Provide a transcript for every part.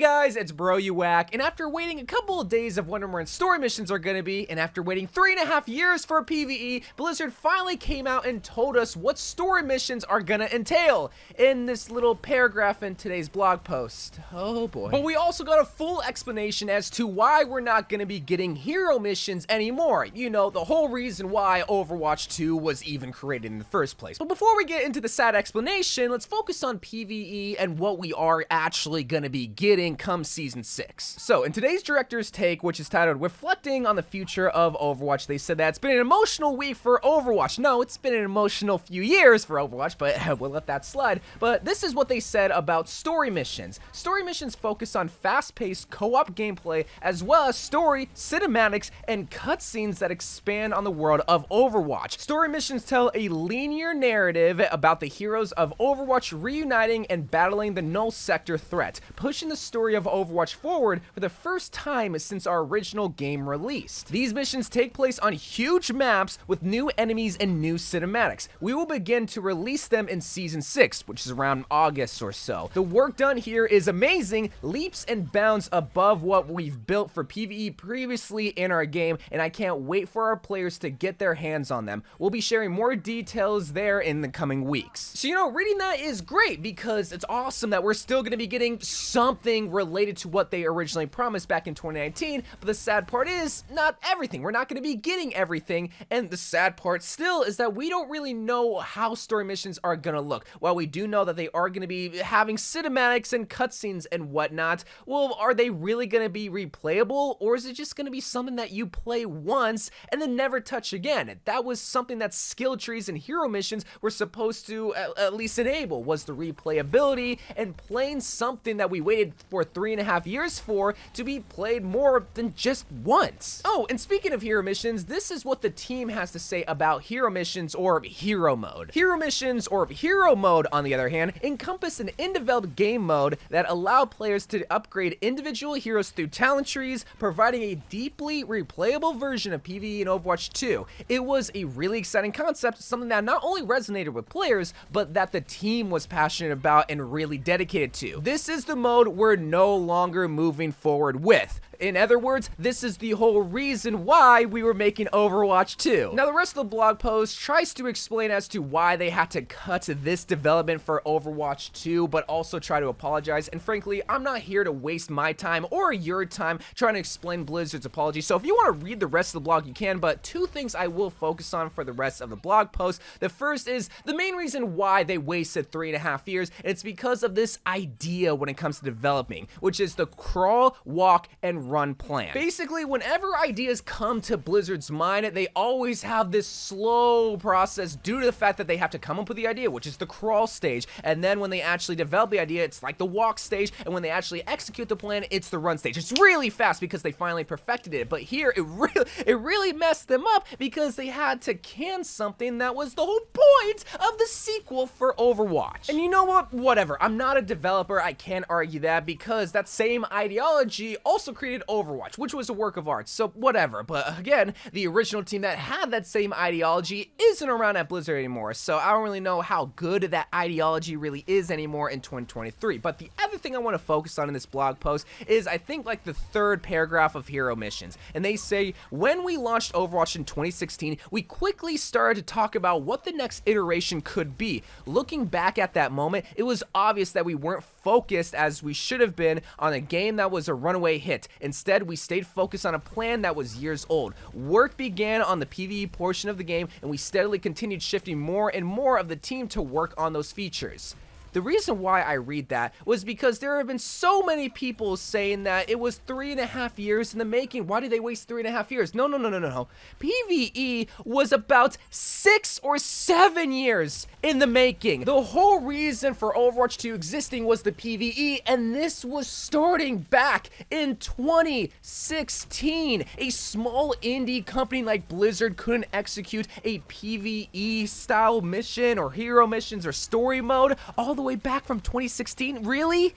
Guys, it's Bro You Whack, and after waiting a couple of days of wondering where story missions are gonna be, and after waiting 3.5 years for PvE, Blizzard finally came out and told us what story missions are gonna entail in this little paragraph in today's blog post. Oh boy. But we also got a full explanation as to why we're not gonna be getting hero missions anymore. You know, the whole reason why Overwatch 2 was even created in the first place. But before we get into the sad explanation, let's focus on PvE and what we are actually gonna be getting come season 6. So in today's director's take, which is titled Reflecting on the Future of Overwatch, they said that it's been an emotional week for Overwatch. No, it's been an emotional few years for Overwatch, but we'll let that slide. But this is what they said about story missions. Story missions focus on fast-paced co-op gameplay as well as story, cinematics, and cutscenes that expand on the world of Overwatch. Story missions tell a linear narrative about the heroes of Overwatch reuniting and battling the null sector threat, pushing the story of Overwatch forward for the first time since our original game released. These missions take place on huge maps with new enemies and new cinematics. We will begin to release them in season 6, which is around August or so. The work done here is amazing, leaps and bounds above what we've built for PvE previously in our game, and I can't wait for our players to get their hands on them. We'll be sharing more details there in the coming weeks. So, you know, reading that is great because it's awesome that we're still going to be getting something related to what they originally promised back in 2019, but the sad part is not everything. We're not going to be getting everything, and the sad part still is that we don't really know how story missions are going to look. While we do know that they are going to be having cinematics and cutscenes and whatnot, well, are they really going to be replayable, or is it just going to be something that you play once and then never touch again? That was something that skill trees and hero missions were supposed to at least enable, was the replayability and playing something that we waited for 3.5 years for to be played more than just once. Oh, and speaking of hero missions, this is what the team has to say about hero missions or hero mode. Hero missions or hero mode, on the other hand, encompass an in-developed game mode that allow players to upgrade individual heroes through talent trees, providing a deeply replayable version of PvE in Overwatch 2. It was a really exciting concept, something that not only resonated with players, but that the team was passionate about and really dedicated to. This is the mode we're no longer moving forward with. In other words, this is the whole reason why we were making Overwatch 2. Now, the rest of the blog post tries to explain as to why they had to cut this development for Overwatch 2, but also try to apologize. And frankly, I'm not here to waste my time or your time trying to explain Blizzard's apology. So if you want to read the rest of the blog, you can, but two things I will focus on for the rest of the blog post. The first is the main reason why they wasted 3.5 years, and it's because of this idea when it comes to developing, which is the crawl, walk, and run plan. Basically, whenever ideas come to Blizzard's mind, they always have this slow process due to the fact that they have to come up with the idea, which is the crawl stage, and then when they actually develop the idea, it's like the walk stage, and when they actually execute the plan, it's the run stage. It's really fast because they finally perfected it, but here it really messed them up because they had to can something that was the whole point of the sequel for Overwatch. And you know what? Whatever. I'm not a developer. I can't argue that because that same ideology also created Overwatch, which was a work of art, so whatever. But again, the original team that had that same ideology isn't around at Blizzard anymore, so I don't really know how good that ideology really is anymore in 2023. But the other thing I want to focus on in this blog post is, I think, like the third paragraph of hero missions, and they say, when we launched Overwatch in 2016, we quickly started to talk about what the next iteration could be. Looking back at that moment, it was obvious that we weren't focused as we should have been on a game that was a runaway hit. Instead, we stayed focused on a plan that was years old. Work began on the PvE portion of the game, and we steadily continued shifting more and more of the team to work on those features. The reason why I read that was because there have been so many people saying that it was 3.5 years in the making. Why did they waste 3.5 years? No. PvE was about 6 or 7 years in the making. The whole reason for Overwatch 2 existing was the PvE, and this was starting back in 2016. A small indie company like Blizzard couldn't execute a PvE style mission or hero missions or story mode all the way back from 2016? Really?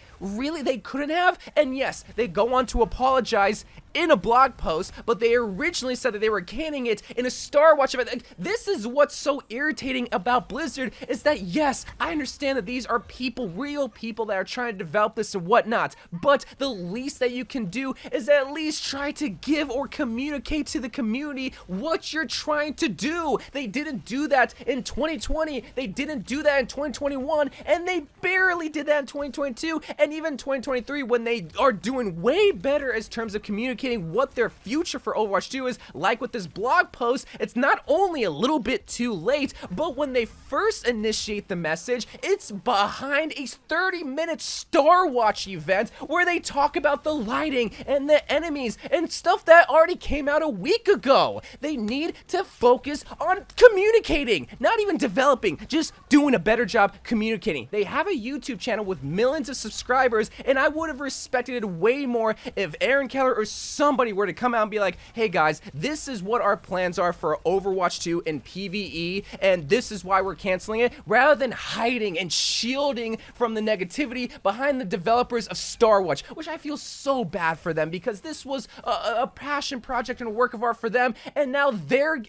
They couldn't have? And yes, they go on to apologize in a blog post, but they originally said that they were canning it in a Starwatch event. Like, this is what's so irritating about Blizzard, is that yes, I understand that these are people, real people that are trying to develop this and whatnot, but the least that you can do is at least try to give or communicate to the community what you're trying to do. They didn't do that in 2020, they didn't do that in 2021, and they barely did that in 2022, and even 2023, when they are doing way better in terms of communicating what their future for Overwatch 2 is. Like with this blog post, it's not only a little bit too late, but when they first initiate the message, it's behind a 30-minute Starwatch event where they talk about the lighting and the enemies and stuff that already came out a week ago. They need to focus on communicating, not even developing, just doing a better job communicating. They have a YouTube channel with millions of subscribers, and I would have respected it way more if Aaron Keller or somebody were to come out and be like, hey guys, this is what our plans are for Overwatch 2 in PvE, and this is why we're canceling it, rather than hiding and shielding from the negativity behind the developers of Starwatch, which I feel so bad for them, because this was a passion project and a work of art for them, and now they're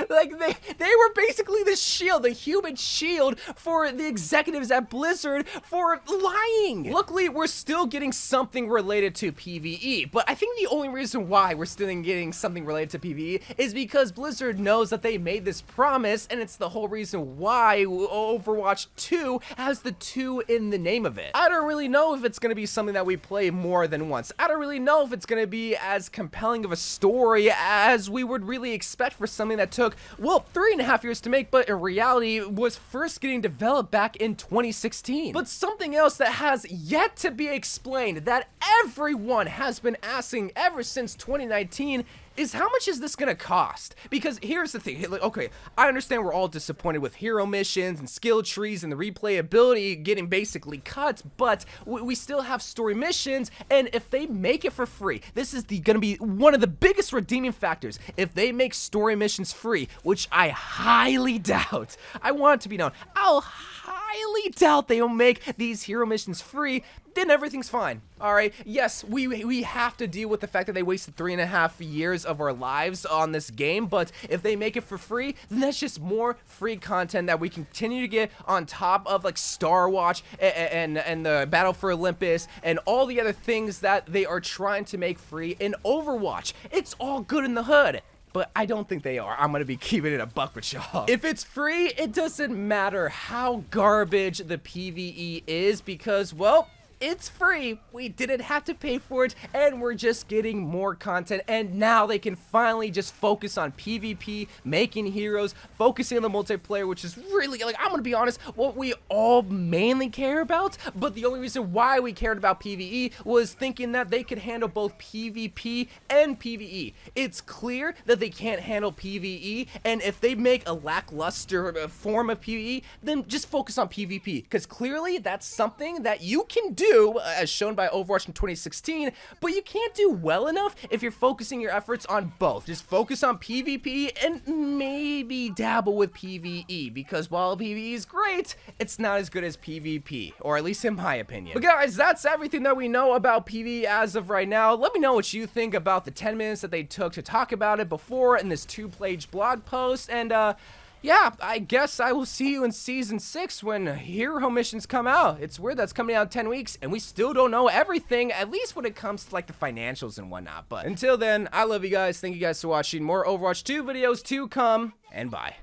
like they were basically the shield, the human shield for the executives at Blizzard for lying. Luckily, we're still getting something related to PvE, but I think the only reason why we're still getting something related to PvE is because Blizzard knows that they made this promise, and it's the whole reason why Overwatch 2 has the 2 in the name of it. I don't really know if it's going to be something that we play more than once. I don't really know if it's going to be as compelling of a story as we would really expect for something that took, well, 3.5 years to make, but in reality was first getting developed back in 2016. But something else that has yet to be explained, that everyone has been asking ever since 2019, is how much is this gonna cost? Because here's the thing, like, okay, I understand we're all disappointed with hero missions and skill trees and the replayability getting basically cut, but we still have story missions, and if they make it for free, this is gonna be one of the biggest redeeming factors. If they make story missions free, which I highly doubt, I want it to be known, I'll highly doubt they will make these hero missions free, then everything's fine. All right, yes, we have to deal with the fact that they wasted 3.5 years of our lives on this game, but if they make it for free, then that's just more free content that we continue to get on top of, like Starwatch and the Battle for Olympus and all the other things that they are trying to make free in Overwatch. It's all good in the hood, but I don't think they are. I'm gonna be keeping it a buck with y'all. If it's free, it doesn't matter how garbage the PvE is, because, well, it's free. We didn't have to pay for it, and we're just getting more content, and now they can finally just focus on PvP, making heroes, focusing on the multiplayer, which is really, like, I'm gonna be honest, what we all mainly care about. But the only reason why we cared about PvE was thinking that they could handle both PvP and PvE. It's clear that they can't handle PvE, and if they make a lackluster form of PvE, then just focus on PvP, because clearly that's something that you can do, as shown by Overwatch in 2016, but you can't do well enough if you're focusing your efforts on both. Just focus on PvP and maybe dabble with PvE, because while PvE is great, it's not as good as PvP, or at least in my opinion. But guys, that's everything that we know about PvE as of right now. Let me know what you think about the 10 minutes that they took to talk about it before in this 2-page blog post, and yeah, I guess I will see you in Season 6 when hero missions come out. It's weird that's coming out in 10 weeks, and we still don't know everything, at least when it comes to, like, the financials and whatnot. But until then, I love you guys. Thank you guys for watching. More Overwatch 2 videos to come, and bye.